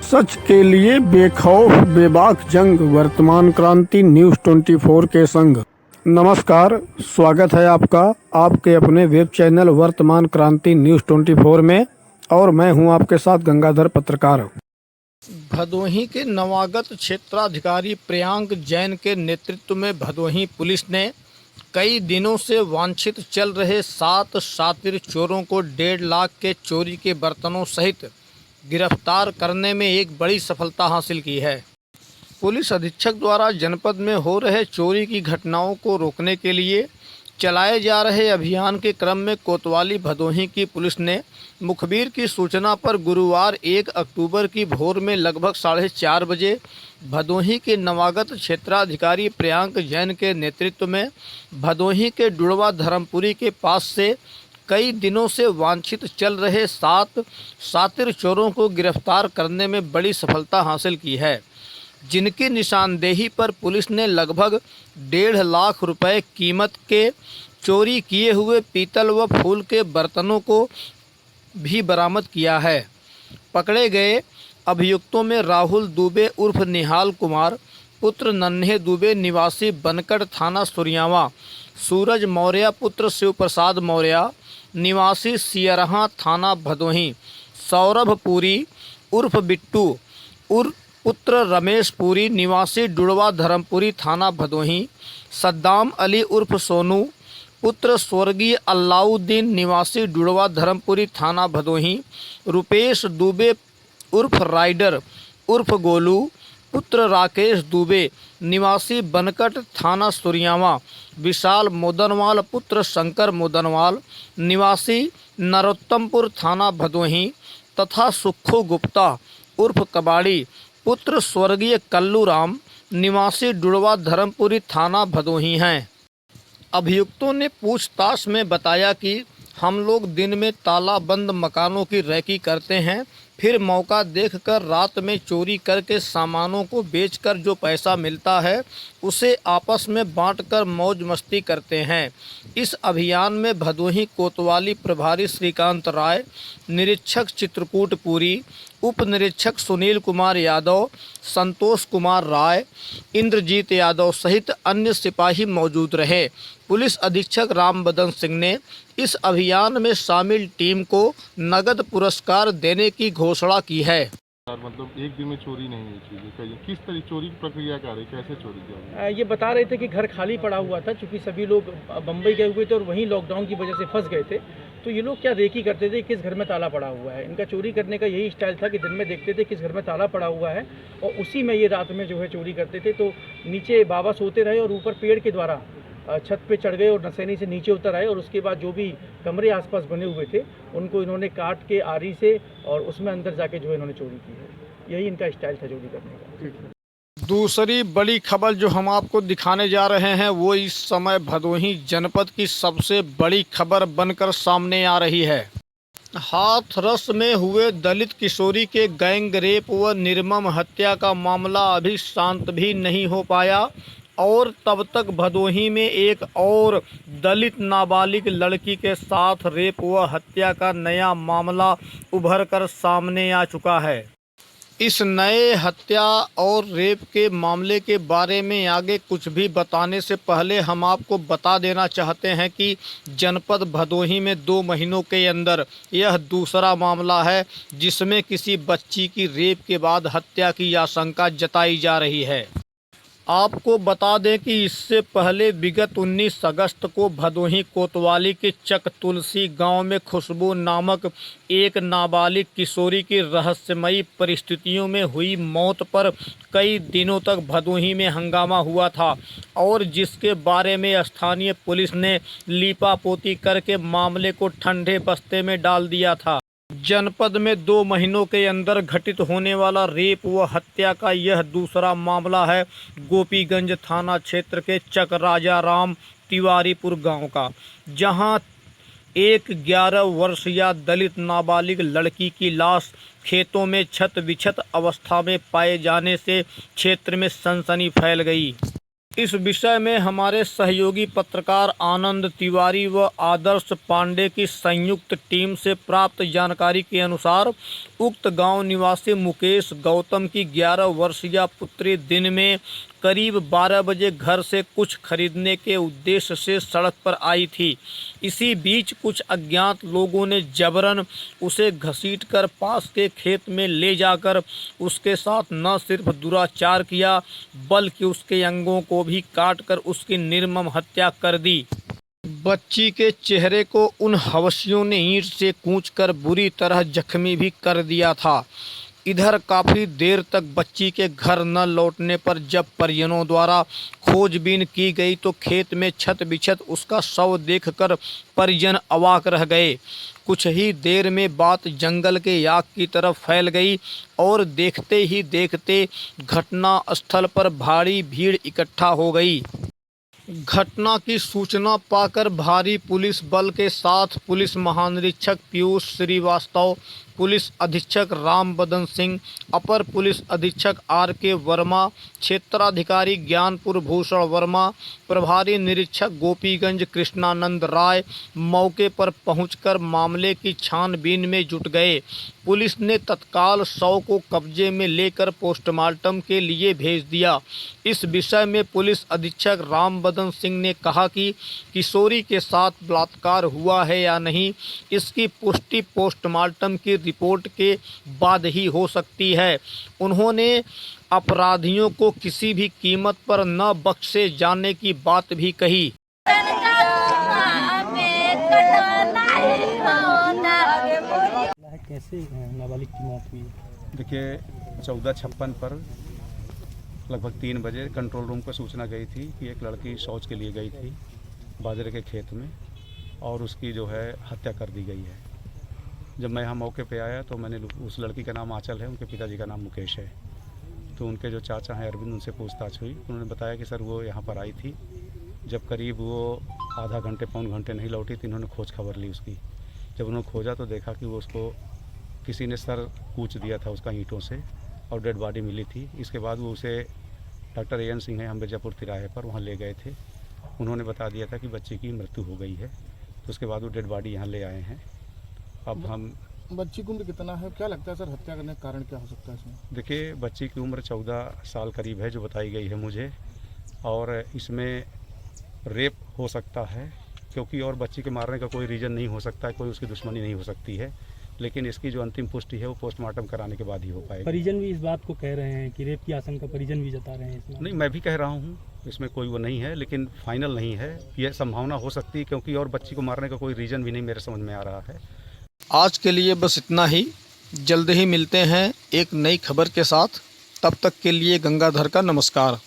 सच के लिए बेखौफ बेबाक जंग, वर्तमान क्रांति न्यूज़ 24 के संग। नमस्कार, स्वागत है आपका आपके अपने वेब चैनल वर्तमान क्रांति न्यूज़ 24 में, और मैं हूं आपके साथ गंगाधर पत्रकार। भदोही के नवागत क्षेत्राधिकारी प्रियांक जैन के नेतृत्व में भदोही पुलिस ने कई दिनों से वांछित चल रहे 7 शातिर चोरों को 1.5 लाख के चोरी के बर्तनों सहित गिरफ्तार करने में एक बड़ी सफलता हासिल की है। पुलिस अधीक्षक द्वारा जनपद में हो रहे चोरी की घटनाओं को रोकने के लिए चलाए जा रहे अभियान के क्रम में कोतवाली भदोही की पुलिस ने मुखबिर की सूचना पर गुरुवार 1 अक्टूबर की भोर में लगभग 4:30 बजे भदोही के नवागत क्षेत्राधिकारी प्रियांक जैन के नेतृत्व में भदोही के डुड़वा धर्मपुरी के पास से कई दिनों से वांछित चल रहे 7 शातिर चोरों को गिरफ्तार करने में बड़ी सफलता हासिल की है, जिनकी निशानदेही पर पुलिस ने लगभग 1.5 लाख रुपए कीमत के चोरी किए हुए पीतल व फूल के बर्तनों को भी बरामद किया है। पकड़े गए अभियुक्तों में राहुल दुबे उर्फ निहाल कुमार पुत्र नन्हे दुबे निवासी बनकट थाना सुरियावा, सूरज मौर्य पुत्र शिव प्रसाद मौर्य निवासी सियरहा थाना भदोही, सौरभ पुरी उर्फ बिट्टू उर्फ पुत्र रमेश पुरी निवासी डुड़वा धर्मपुरी थाना भदोही, सद्दाम अली उर्फ सोनू पुत्र स्वर्गीय अल्लाउद्दीन निवासी डुड़वा धर्मपुरी थाना भदोही, रुपेश दुबे उर्फ राइडर उर्फ गोलू पुत्र राकेश दुबे निवासी बनकट थाना सुरियावा, विशाल मोदनवाल पुत्र शंकर मोदनवाल निवासी नरोत्तमपुर थाना भदोही तथा सुक्खू गुप्ता उर्फ कबाड़ी पुत्र स्वर्गीय कल्लू राम निवासी डुड़वा धर्मपुरी थाना भदोही हैं। अभियुक्तों ने पूछताछ में बताया कि हम लोग दिन में तालाबंद मकानों की रैकी करते हैं, फिर मौका देखकर रात में चोरी करके सामानों को बेचकर जो पैसा मिलता है उसे आपस में बांटकर मौज मस्ती करते हैं। इस अभियान में भदोही कोतवाली प्रभारी श्रीकांत राय, निरीक्षक चित्रकूट पुरी, उप निरीक्षक सुनील कुमार यादव, संतोष कुमार राय, इंद्रजीत यादव सहित अन्य सिपाही मौजूद रहे। पुलिस अधीक्षक रामबदन सिंह ने इस अभियान में शामिल टीम को नगद पुरस्कार देने की घोषणा की है। मतलब एक दिन में चोरी नहीं हुई चीज़ें, किस तरह चोरी की प्रक्रिया क्या रही, कैसे चोरी किया? ये बता रहे थे कि घर खाली पड़ा हुआ था, क्योंकि सभी लोग बम्बई गए हुए थे और वहीं लॉकडाउन की वजह से फंस गए थे। तो ये लोग क्या रेकी करते थे, किस घर में ताला पड़ा हुआ है। इनका चोरी करने का यही स्टाइल था कि दिन में देखते थे किस घर में ताला पड़ा हुआ है और उसी में ये रात में जो है चोरी करते थे। तो नीचे बाबा सोते रहे और ऊपर पेड़ के द्वारा छत पे चढ़ गए और नसैनी से नीचे उतर आए, और उसके बाद जो भी कमरे आसपास बने हुए थे उनको इन्होंने काट के आरी से और उसमें अंदर जाके जो है इन्होंने चोरी की है। यही इनका स्टाइल था चोरी करने का। दूसरी बड़ी खबर जो हम आपको दिखाने जा रहे हैं वो इस समय भदोही जनपद की सबसे बड़ी खबर बनकर सामने आ रही है। हाथरस में हुए दलित किशोरी के गैंग रेप व निर्मम हत्या का मामला अभी शांत भी नहीं हो पाया, और तब तक भदोही में एक और दलित नाबालिग लड़की के साथ रेप व हत्या का नया मामला उभर कर सामने आ चुका है। इस नए हत्या और रेप के मामले के बारे में आगे कुछ भी बताने से पहले हम आपको बता देना चाहते हैं कि जनपद भदोही में 2 महीनों के अंदर यह दूसरा मामला है जिसमें किसी बच्ची की रेप के बाद हत्या की आशंका जताई जा रही है। आपको बता दें कि इससे पहले विगत 19 अगस्त को भदोही कोतवाली के चक तुलसी गांव में खुशबू नामक एक नाबालिग किशोरी की रहस्यमयी परिस्थितियों में हुई मौत पर कई दिनों तक भदोही में हंगामा हुआ था, और जिसके बारे में स्थानीय पुलिस ने लीपापोती करके मामले को ठंडे बस्ते में डाल दिया था। जनपद में 2 महीनों के अंदर घटित होने वाला रेप व हत्या का यह दूसरा मामला है गोपीगंज थाना क्षेत्र के चक राजा राम तिवारीपुर गांव का, जहां एक 11 वर्षीय दलित नाबालिग लड़की की लाश खेतों में छत विछत अवस्था में पाए जाने से क्षेत्र में सनसनी फैल गई। इस विषय में हमारे सहयोगी पत्रकार आनंद तिवारी व आदर्श पांडे की संयुक्त टीम से प्राप्त जानकारी के अनुसार उक्त गांव निवासी मुकेश गौतम की 11 वर्षीय पुत्री दिन में करीब 12 बजे घर से कुछ खरीदने के उद्देश्य से सड़क पर आई थी। इसी बीच कुछ अज्ञात लोगों ने जबरन उसे घसीटकर पास के खेत में ले जाकर उसके साथ न सिर्फ दुराचार किया बल्कि उसके अंगों को भी काटकर उसकी निर्मम हत्या कर दी। बच्ची के चेहरे को उन हवसियों ने ईंट से कूचकर बुरी तरह जख्मी भी कर दिया था। इधर काफ़ी देर तक बच्ची के घर न लौटने पर जब परिजनों द्वारा खोजबीन की गई तो खेत में छत बिछत उसका शव देखकर परिजन अवाक रह गए। कुछ ही देर में बात जंगल के याक की तरफ फैल गई और देखते ही देखते घटना स्थल पर भारी भीड़ इकट्ठा हो गई। घटना की सूचना पाकर भारी पुलिस बल के साथ पुलिस महानिरीक्षक पीयूष श्रीवास्तव, पुलिस अधीक्षक राम बदन सिंह, अपर पुलिस अधीक्षक आर.के. वर्मा, क्षेत्राधिकारी ज्ञानपुर भूषण वर्मा, प्रभारी निरीक्षक गोपीगंज कृष्णानंद राय मौके पर पहुंचकर मामले की छानबीन में जुट गए। पुलिस ने तत्काल शव को कब्जे में लेकर पोस्टमार्टम के लिए भेज दिया। इस विषय में पुलिस अधीक्षक राम बदन सिंह ने कहा कि किशोरी के साथ बलात्कार हुआ है या नहीं, इसकी पुष्टि पोस्टमार्टम की रिपोर्ट के बाद ही हो सकती है। उन्होंने अपराधियों को किसी भी कीमत पर न बख्शे जाने की बात भी कही। कैसे नाबालिग की मौत हुई? देखिए 14:56 पर लगभग 3 बजे कंट्रोल रूम को सूचना गई थी कि एक लड़की शौच के लिए गई थी बाजरे के खेत में और उसकी जो है हत्या कर दी गई है। जब मैं यहाँ मौके पे आया तो मैंने उस लड़की का नाम आंचल है, उनके पिताजी का नाम मुकेश है। तो उनके जो चाचा हैं अरविंद, उनसे पूछताछ हुई। उन्होंने बताया कि सर वो यहाँ पर आई थी, जब करीब वो आधा घंटे पौन घंटे नहीं लौटी तो इन्होंने खोज खबर ली उसकी। जब उन्होंने खोजा तो देखा कि वो उसको किसी ने सर कूच दिया था उसका ईंटों से और डेड बॉडी मिली थी। इसके बाद वो उसे डॉक्टर ए.एन. सिंह है हम मिर्जापुर तिराहे पर वहाँ ले गए थे। उन्होंने बता दिया था कि बच्चे की मृत्यु हो गई है। तो उसके बाद वो डेड बॉडी यहाँ ले आए हैं। अब हम बच्ची की उम्र कितना है, क्या लगता है सर हत्या करने का कारण क्या हो सकता है इसमें? देखिए बच्ची की उम्र 14 साल करीब है जो बताई गई है मुझे, और इसमें रेप हो सकता है क्योंकि और बच्ची के मारने का कोई रीज़न नहीं हो सकता है, कोई उसकी दुश्मनी नहीं हो सकती है। लेकिन इसकी जो अंतिम पुष्टि है वो पोस्टमार्टम कराने के बाद ही हो पाएगी। परिजन भी इस बात को कह रहे हैं कि रेप की आशंका परिजन भी जता रहे हैं इसमें। नहीं, मैं भी कह रहा हूँ इसमें कोई वो नहीं है, लेकिन फाइनल नहीं है। यह संभावना हो सकती है क्योंकि और बच्ची को मारने का कोई रीज़न भी नहीं मेरे समझ में आ रहा है। आज के लिए बस इतना ही। जल्द ही मिलते हैं एक नई खबर के साथ। तब तक के लिए गंगाधर का नमस्कार।